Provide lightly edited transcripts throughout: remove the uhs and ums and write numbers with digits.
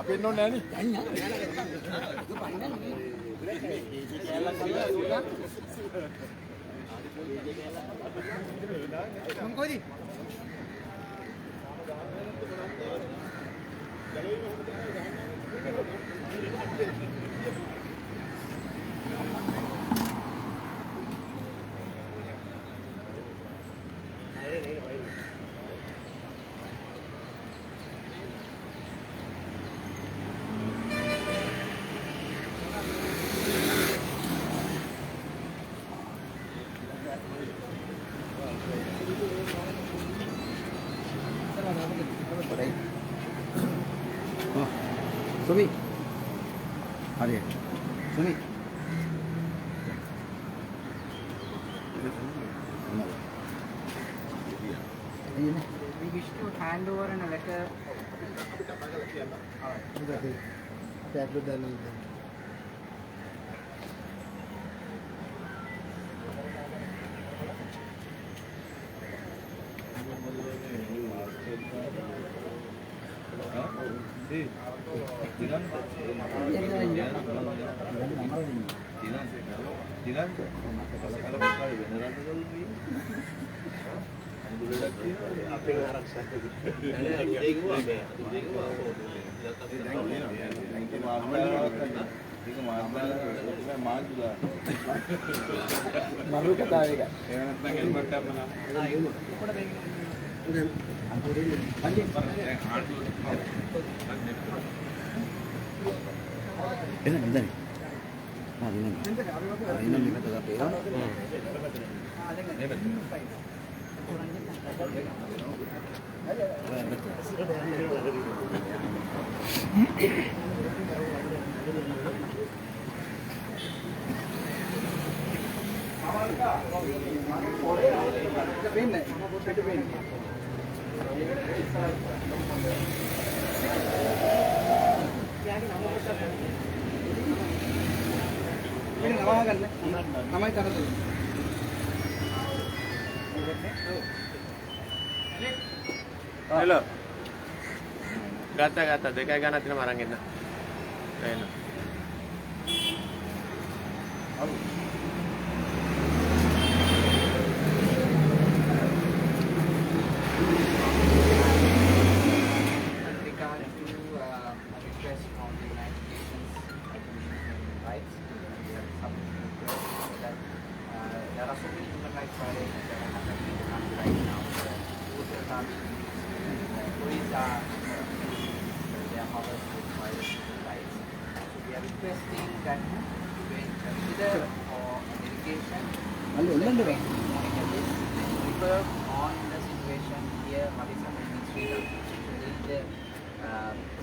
අපි එන්න ඕනේ නෑනේ. මං කොයිද? Sumi, hari, Sumi. We wish to hand over a letter. Malu kata mereka. Ini bentar nih. Nah, ini kata KPU. Namanya cara tu. Hello. Gata dekai gana tina marang ina. Ayo. Regarding to a request from the United Nations Human Rights, we have submitted a request that there are so many human rights violations that are happening in the country right now. Workers are being employees are they are harassed with human rights. So we are requesting that we consider for delegation monitor this, report on the situation here, what is happening in Sri Lanka. The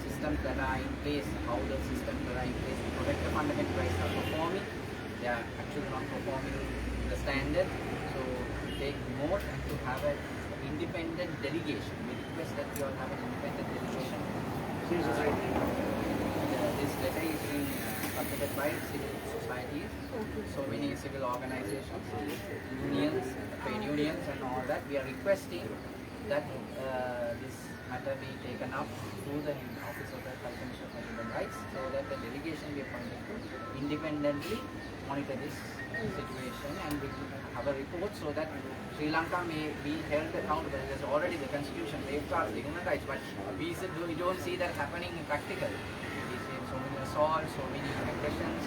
systems that are in place, how the systems that are in place to protect the fundamental rights are performing. They are actually not performing the standard. So to take note and to have an independent delegation. We request that you all have an independent delegation. This letter is being submitted by civil societies, so many civil organizations, unions, trade unions and all that. We are requesting that this matter be taken up through the Office of the High Commissioner for Human Rights, so that the delegation be appointed to independently monitor this situation and we have a report so that Sri Lanka may be held accountable. There's already the constitution safeguards the human rights, but we don't see that happening practically. We see so many assaults, so many aggressions,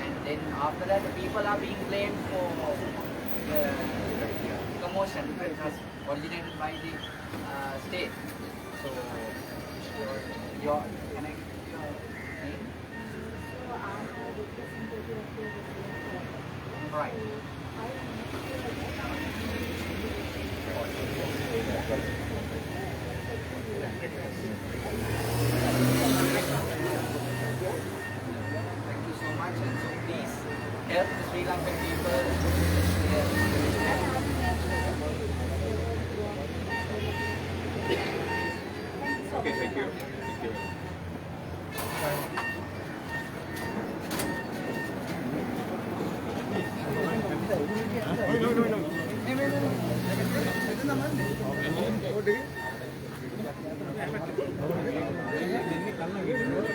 and then after that the people are being blamed for the commotion that was originated by the state. So, your can I get your name? Right. Thank you so much, and so please help the Sri Lankan people. Okay, thank you. Thank you. No.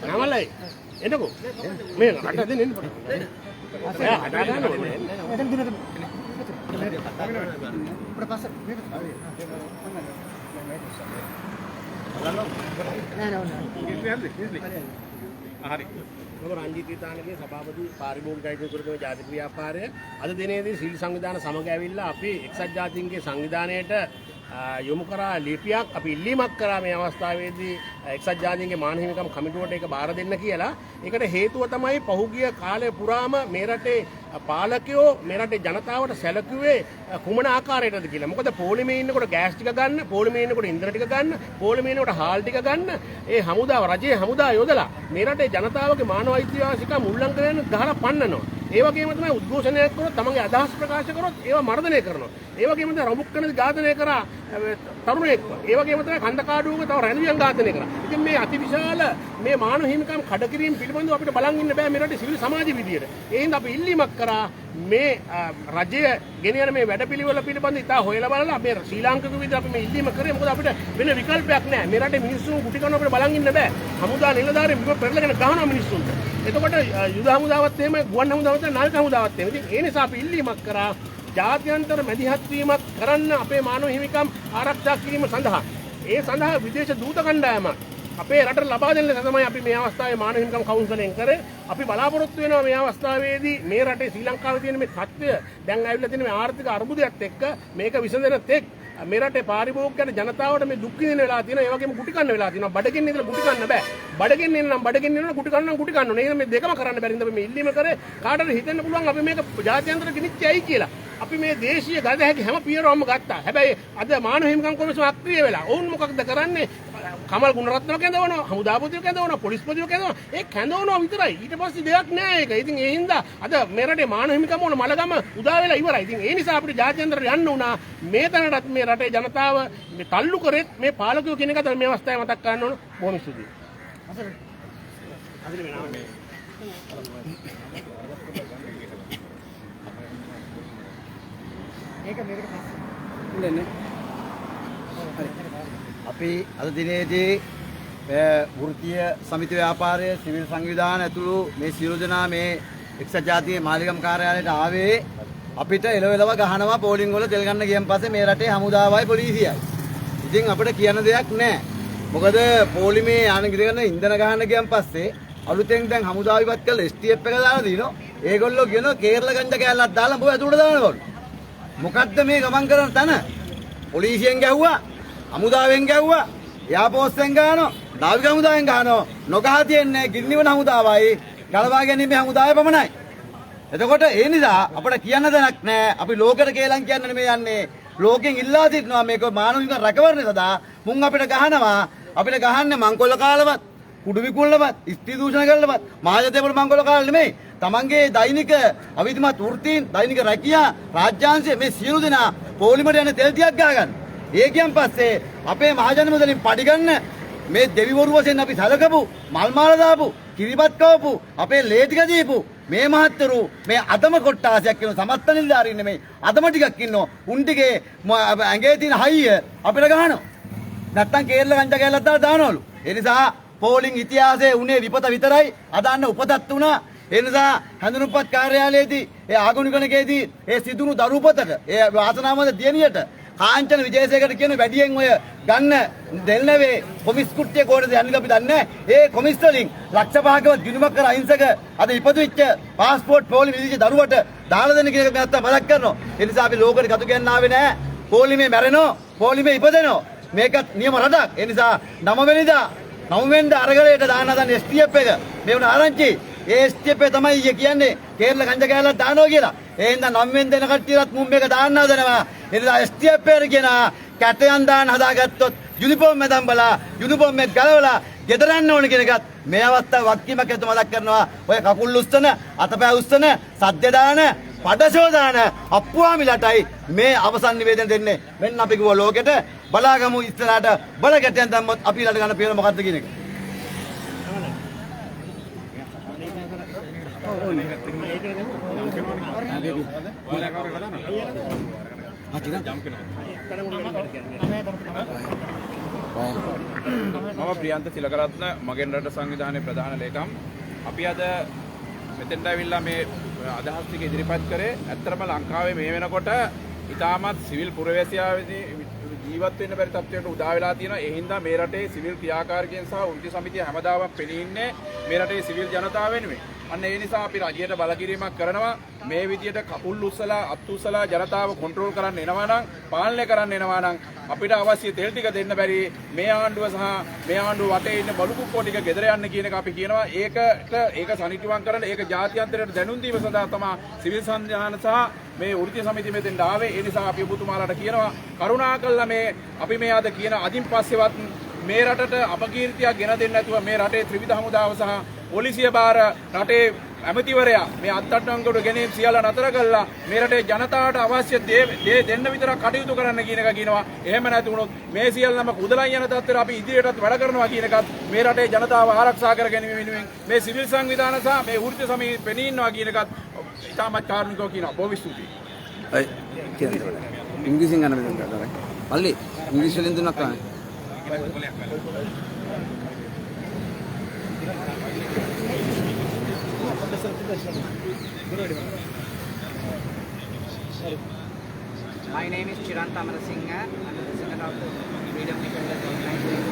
Namalai, enak kok. Mel, ada di sini. Ada. Ranjith Vithanage සභාපති පාරිභෝගික අයිතිකරුතුමා ජාතික ව්‍යාපාරය අද දිනේදී සීල් සංවිධාන සමග ඇවිල්ලා අපි එක්සත් ජාතීන්ගේ සංවිධානයට යොමු කරා ලිපියක් අපි ඉල්ලීමක් කරා මේ අවස්ථාවේදී එක්සත් ජාතීන්ගේ මානව හිමිකම් කමිටුවට ඒක බාර දෙන්න කියලා. ඒකට හේතුව තමයි පහුගිය කාලය පුරාම මේ රටේ පාලකයෝ මේ රටේ ජනතාවට සැලකුවේ කුමන ආකාරයකටද කියලා. මොකද පොලිමේ ඉන්නකොට ගෑස් ටික ගන්න, පොලිමේ ඉන්නකොට ඉන්ධන ටික ගන්න, පොලිමේ ඉන්නකොට හාල් ටික ගන්න, ඒ හමුදාව රජයේ හමුදා යොදලා මේ රටේ ජනතාවගේ මානව අයිතිවාසිකම් උල්ලංඝනය ගහලා පන්නනවා. ඒ වගේම තමයි උද්ඝෝෂණයක් කරොත් තමන්ගේ අදහස් ප්‍රකාශ කරොත් ඒවා මර්ධනය කරනවා. ඒ වගේම තමයි රමුක්කන ඝාතනය කරා තරුණයෙක්ව. ඒ වගේම තමයි කන්දකාඩුවක තව රැඳවියන් ඝාතනය කරා. ඉතින් මේ අතිවිශාල මේ මානව හිමිකම් කඩකිරීම පිළිබඳව අපිට බලන් ඉන්න බෑ මේ රටේ සිවිල් සමාජ විදියට. ඒ හින්දා අපි ඉල්ලීමක් කරා මේ රජය ගෙනියන මේ වැඩපිළිවෙල පිළිබඳව ඉතා හොයලා බලලා මේ ශ්‍රී ලාංකික විදියට අපි මේ ඉල්ලීම කරේ. මොකද අපිට වෙන විකල්පයක් නෑ. මේ රටේ මිනිස්සු කුටි කන අපිට බලන් ඉන්න බෑ. හමුදා නිලධාරීන් විව පෙරලගෙන ගහනවා මිනිස්සුන්ට. එතකොට යුද හමුදාවත් එහෙම ගුවන් හමුදාවත් නායක හමුදාවත් එහෙම. ඉතින් ඒ නිසා අපි ඉල්ලීමක් කරා ජාත්‍යන්තර මැදිහත් වීමක් කරන්න අපේ මානව හිමිකම් ආරක්ෂා කිරීම සඳහා. ඒ සඳහා විදේශ දූත කණ්ඩායමක් අපේ රටට ලබා දෙන්න තමයි අපි මේ අවස්ථාවේ මානව හිමිකම් කවුන්සලෙන් කරේ. අපි බලාපොරොත්තු වෙනවා මේ අවස්ථාවේදී මේ රටේ ශ්‍රී ලංකාවේ තියෙන මේ තත්ත්වය දැන් ඇවිල්ලා තියෙන මේ ආර්ථික අර්බුදයත් එක්ක මේක විසඳෙන තෙක් මේ රටේ පාරිභෝගික ජනතාවට මේ දුක් විඳින වෙලා තියෙනවා. ඒ වගේම කුටි කන්න වෙලා තියෙනවා. බඩගින්න ඉඳලා කුටි කන්න බෑ. බඩගින්න ඉන්න බඩගින්න ඉන්න කුටි කන්න නම් කුටි කන්න ඕනේ. මේ දෙකම කරන්න බැරි ඉඳලා මේ ඉල්ලීම කරේ කාටද හිතෙන්න පුළුවන් අපි මේක ජාත්‍යන්තර කිනිච්චයි කියලා. අපි මේ දේශීය ගද හැකි හැම පියවරක්ම ගත්තා. හැබැයි අද මානව හිමිකම් කොමිසම අක්‍රිය වෙලා. ඔවුන් මොකක්ද කරන්නේ? කමල් ගුණරත්නව කැඳවනවා, හමුදාපතිව කැඳවනවා, පොලිස්පතිව කැඳවනවා. ඒ කැඳවනවා විතරයි. ඊට පස්සේ දෙයක් නෑ ඒක. ඉතින් ඒ හින්දා අද මේ රටේ මානව හිමිකම් වල මලගම උදා වෙලා ඉවරයි. ඉතින් ඒ නිසා අපිට ජාත්‍යන්තරයට යන්න උනා. මේ තැනටත් මේ රටේ ජනතාව මේ තල්ලු කරෙත් මේ පාලකයෝ කියන එක තමයි මේ අවස්ථාවේ මතක් කරන්න ඕන. බොහොම ස්තුතියි. අපි අද දිනේදී වෘත්තීය සමිති ව්‍යාපාරයේ සිවිල් සංවිධාන ඇතුළු මේ සියලු දෙනා මේ එක්සත් ජාතීන්ගේ මාලිගම් කාර්යාලයට ආවේ අපිට එලවෙලව ගහනවා පෝලිං වල තෙල් ගන්න ගියන් පස්සේ මේ රටේ හමුදාවයි පොලිසියයි. ඉතින් අපිට කියන්න දෙයක් නැහැ. මොකද පොලිමේ යාන ගිරගෙන ඉන්ධන ගහන්න ගියන් පස්සේ අලුතෙන් දැන් හමුදාව ඉවත් කරලා STF එක දාලා දිනනවා. ඒගොල්ලෝ කියනවා කේරළ ගංජා කෑල්ලක් දාලා බෝ ඇතුළට දානවලු. මොකද්ද මේ ගමන් කරන තන? පොලිසියෙන් ගැහුවා, හමුදාවෙන් ගැහුවා, යාපෝස්යෙන් ගහනවා, නාවික හමුදාවෙන් ගහනවා. නොගහ තියන්නේ ගින්නිවන හමුදාවයි, ගලවා ගැනීමේ හමුදාවයි පමණයි. එතකොට ඒ නිසා අපිට කියන්න දෙයක් නැහැ. අපි ලෝකෙට කේලම් කියන්න නෙමෙයි යන්නේ. ලෝකෙන් ඉල්ලා සිටිනවා මේක මානවික රැකවරණය සඳහා මුන් අපිට ගහනවා. අපිට ගහන්නේ මංකොල්ල කාලවත්, කුඩු විකුල්ලවත්, ස්ත්‍රී දූෂණ කරලවත්, මහජනතාවට මංකොල්ල කාල නෙමෙයි. තමන්ගේ දෛනික අවිධිමත් වෘත්තීන්, දෛනික රැකියා, රාජ්‍යාංශයේ මේ සියලු දෙනා පොලිමට යන තෙල් ටිකක් ගහගන්න. ඒ කියන් පස්සේ අපේ මහජන මුදලින් පඩි ගන්න මේ දෙවිවරු වශයෙන් අපි සැලකපු, මල් මාල දාපු, කිරිබත් කවපු, අපේ ලේ ටික දීපු මේ මහත්තරු මේ අදම කොට්ටාසයක් කියන සමස්ත නිලධාරීන් නෙමෙයි අදම ටිකක් ඉන්නෝ. උන් ටිකේ ඇඟේ තියෙන හයිය අපිට ගහනවා. නැත්තම් කේරළ ගංජා කෑල්ලක් දාලා දානවලු. ඒ නිසා පෝලිං ඉතිහාසයේ උනේ විපත විතරයි. අදන්න උපතත් උනා. ඒ නිසා හැඳුනුම්පත් කාර්යාලයේදී ඒ ආගමනිකණකේදී ඒ සිදුණු දරුපතට ඒ වාසනාවන්ත දියණියට කාංචන විජේසේකර කියන වැඩියෙන් ඔය ගන්න දෙල්නවේ කොමිස් කුට්ටිය කෝටද යන්නේ අපි දන්නේ. ඒ කොමිස් වලින් ලක්ෂ 5කවත් ගිණුමක් කර අහිංසක අද ඉපදුච්ච પાස්පෝර්ට් පොලි විදිහට දරුවට දාලා දෙන්න කියන එක මම අත්ත මතක් කරනවා. ඒ නිසා අපි ලෝකෙට ගතු කියන්න ආවේ නැහැ. පොලිමේ මැරෙනවා, පොලිමේ ඉපදෙනවා. මේකත් නියම රටක්. ඒ නිසා 9 වෙනිදා අරගලයට දාන්න හදන STF එක මේ වුණ ආරංචි. ඒ STF එක තමයි ඊයේ කියන්නේ කේරළ ගංජා කෑල්ලක් දානවා කියලා. ඒ හින්දා 9 වෙනි දෙන කට්ටියත් මුම් මේක දාන්න හදනවා. ඒ නිසා STF එක කියන කැටයන් දාන්න හදාගත්තොත් යුනිෆෝම් එකෙන් බලා යුනිෆෝම් එක ගලවලා ගෙදර යන්න ඕන කියන එකත් මේ අවස්ථාව වක්කීමක් ඇතුව මතක් කරනවා. ඔය කකුල් උස්සන, අතපය උස්සන, සද්ද දාන, පඩසෝදාන අප්පුවාමිලටයි මේ අවසන් නිවේදන දෙන්නේ. මෙන්න අපි කිව්ව ලෝකෙට බලාගමු ඉස්සරහට බලකැටයන් දැම්මොත් අපි ඊළඟ ගන්න පියවර මොකක්ද කියන එක. මම ප්‍රියන්ත තිලකරත්න මගෙන් රට සංවිධානයේ ප්‍රධාන ලේකම්. අපි අද මෙතෙන්ට ඇවිල්ලා මේ අදහස් ටික ඉදිරිපත් කරේ. ඇත්තටම ලංකාවේ මේ වෙනකොට ඉතාමත් සිවිල් පුරවැසියාවේදී ජීවත් වෙන්න බැරි තත්ත්වයකට උදා වෙලා තියෙනවා. ඒ හින්දා මේ රටේ සිවිල් ක්‍රියාකාරකයන් සහ වෘත්ති සමිතිය හැමදාම පෙනී ඉන්නේ මේ රටේ සිවිල් ජනතාව වෙනුවෙන්. අන්න ඒ නිසා අපි රජයට බලකිරීමක් කරනවා. මේ විදියට කකුල් උස්සලා අත් උස්සලා ජනතාව කොන්ට්‍රෝල් කරන්න එනවා නම්, පාලනය කරන්න එනවා නම් අපිට අවශ්‍ය තෙල් ටික දෙන්න බැරි මේ ආණ්ඩුව සහ මේ ආණ්ඩුව වටේ ඉන්න බලු කුක්කෝ ටික ගෙදර යන්න කියන එක අපි කියනවා. ඒක සනිටුවම් කරන්න, ඒක ජාත්‍යන්තරයට දැනුම් දීම සඳහා තමයි සිවිල් සංවිධාන සහ මේ වෘත්තීය සමිතිය මෙතෙන්ට ආවේ. ඒ නිසා අපි ඔබතුමාලාට කියනවා කරුණාකරලා මේ අපි මේ අද කියන අදින් පස්සෙවත් මේ රටට අපකීර්තියක් ගෙන දෙන්නේ නැතුව මේ රටේ ත්‍රිවිධ හමුදාව සහ පොලිසිය බාර රටේ ඇමතිවරයා මේ අත්අඩංගුවට ගැනීම සියල්ල නතර කළා මේ රටේ ජනතාවට අවශ්‍ය දේ දෙන්න විතරක් කටයුතු කරන්න කියන එක කියනවා. එහෙම නැති වුණොත් මේ සියල්ලම කුදලන් යන තත්ත්වයට අපි ඉදිරියටත් වැඩ කරනවා කියන එකත් මේ රටේ ජනතාව ආරක්ෂා කර ගැනීම වෙනුවෙන් මේ සිවිල් සංවිධාන සහ මේ වෘත්තීය සමිතිය පෙනී ඉන්නවා කියන එකත් ඉතාමත් කාරුණිකව කියනවා. බොහොම ස්තුතියි. අය කියන්නේ ඉංග්‍රීසියෙන් ගන්න බෑ නේද? පල්ලි ඉංග්‍රීසි වලින් දුන්නක් ගන්න. My name is Chirant Amarasinghe. I'm the president of the Freedom Defenders Organization.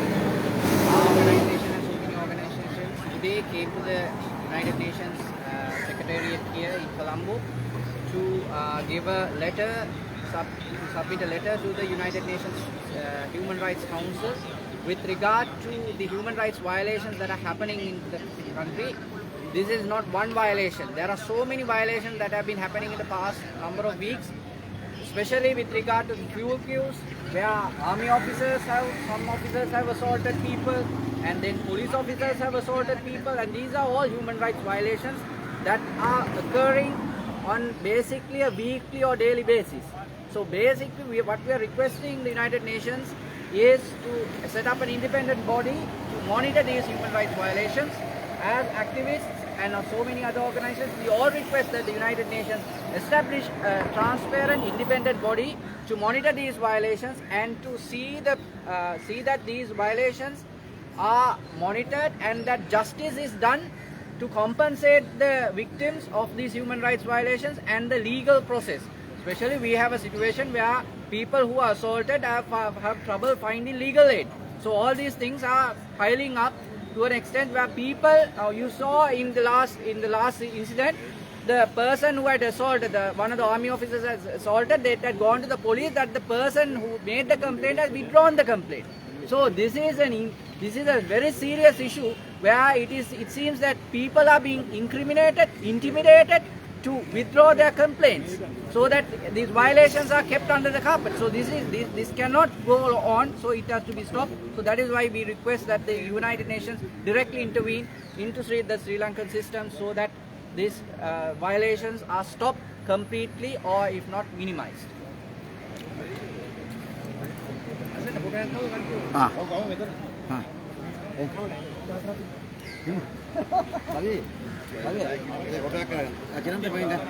Our organization and so many organizations today came to the United Nations Secretariat here in Colombo to give a letter, submit a letter to the United Nations Human Rights Council with regard to the human rights violations that are happening in the country. This is not one violation. There are so many violations that have been happening in the past number of weeks, especially with regard to the fuel queues, where army officers have assaulted people, and then police officers have assaulted people, and these are all human rights violations that are occurring on basically a weekly or daily basis. So basically what we are requesting the United Nations is to set up an independent body to monitor these human rights violations. As activists and so many other organizations, we all request that the United Nations establish a transparent, independent body to monitor these violations and to see that these violations are monitored and that justice is done to compensate the victims of these human rights violations and the legal process. Especially we have a situation where people who are assaulted have trouble finding legal aid. So all these things are piling up to an extent where people, you saw in the last incident, the person who had assaulted, one of the army officers has assaulted, they had gone to the police, that the person who made the complaint has withdrawn the complaint. So this is a very serious issue where it seems that people are being incriminated, intimidated to withdraw their complaints, so that these violations are kept under the carpet. So this cannot go on, so it has to be stopped. So that is why we request that the United Nations directly intervene into the Sri Lankan system, so that these violations are stopped completely, or if not minimized. Kita main dah.